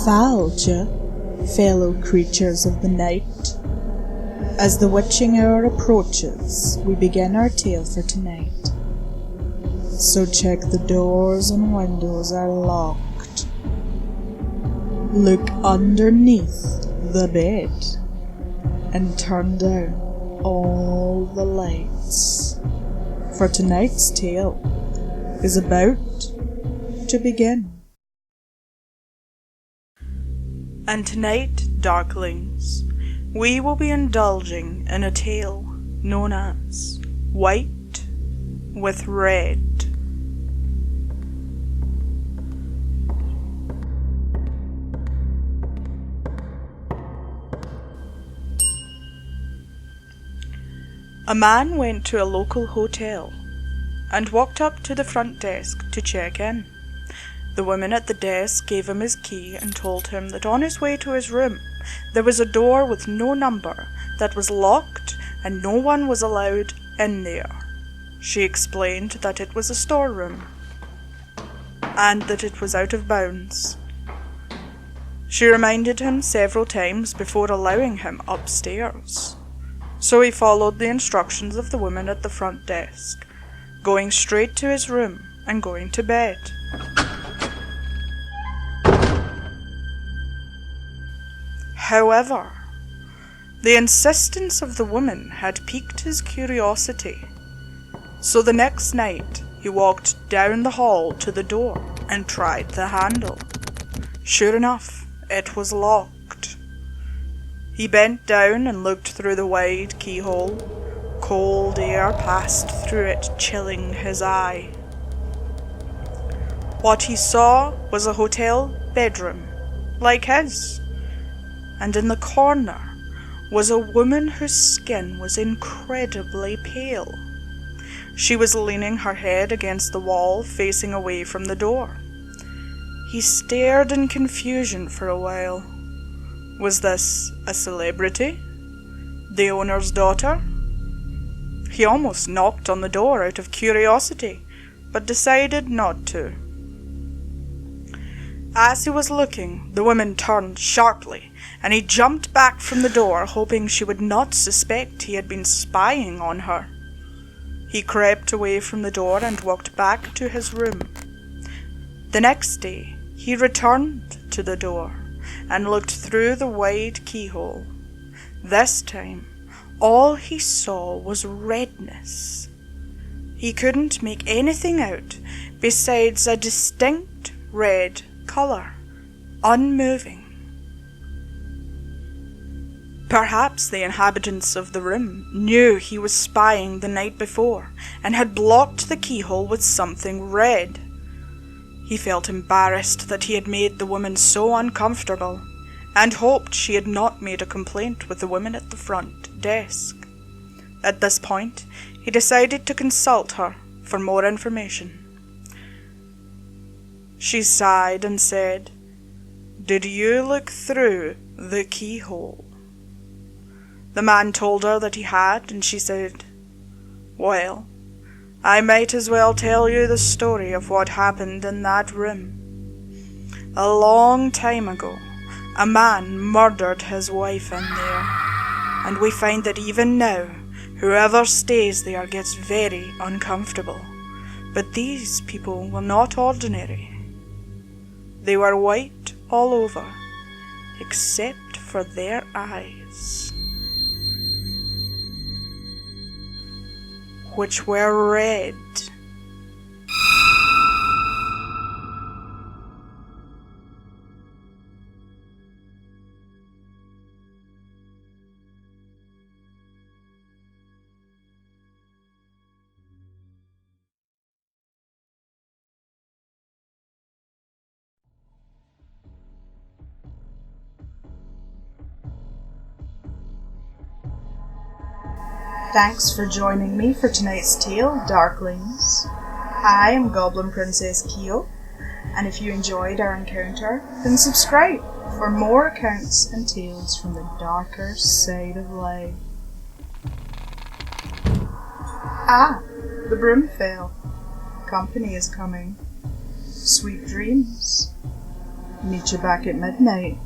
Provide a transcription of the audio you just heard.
Fáilte, fellow creatures of the night. As the witching hour approaches, we begin our tale for tonight. So check the doors and windows are locked. Look underneath the bed and turn down all the lights. For tonight's tale is about to begin. And tonight, darklings, we will be indulging in a tale known as White with Red. A man went to a local hotel and walked up to the front desk to check in. The woman at the desk gave him his key and told him that on his way to his room there was a door with no number that was locked and no one was allowed in there. She explained that it was a storeroom and that it was out of bounds. She reminded him several times before allowing him upstairs. So he followed the instructions of the woman at the front desk, going straight to his room and going to bed. However, the insistence of the woman had piqued his curiosity, so the next night he walked down the hall to the door and tried the handle. Sure enough, it was locked. He bent down and looked through the wide keyhole. Cold air passed through it, chilling his eye. What he saw was a hotel bedroom, like his. And in the corner was a woman whose skin was incredibly pale. She was leaning her head against the wall, facing away from the door. He stared in confusion for a while. Was this a celebrity? The owner's daughter? He almost knocked on the door out of curiosity, but decided not to. As he was looking, the woman turned sharply, and he jumped back from the door, hoping she would not suspect he had been spying on her. He crept away from the door and walked back to his room. The next day, he returned to the door and looked through the wide keyhole. This time, all he saw was redness. He couldn't make anything out besides a distinct red colour, unmoving. Perhaps the inhabitants of the room knew he was spying the night before and had blocked the keyhole with something red. He felt embarrassed that he had made the woman so uncomfortable and hoped she had not made a complaint with the woman at the front desk. At this point, he decided to consult her for more information. She sighed and said, "Did you look through the keyhole?" The man told her that he had, and she said, "Well, I might as well tell you the story of what happened in that room. A long time ago, a man murdered his wife in there, and we find that even now, whoever stays there gets very uncomfortable. But these people were not ordinary. They were white all over, except for their eyes, which were red." Thanks for joining me for tonight's tale, Darklings. I am GoblinPrincessKyo, and if you enjoyed our encounter, then subscribe for more accounts and tales from the darker side of life. Ah, the broom fell. Company is coming. Sweet dreams. Meet you back at midnight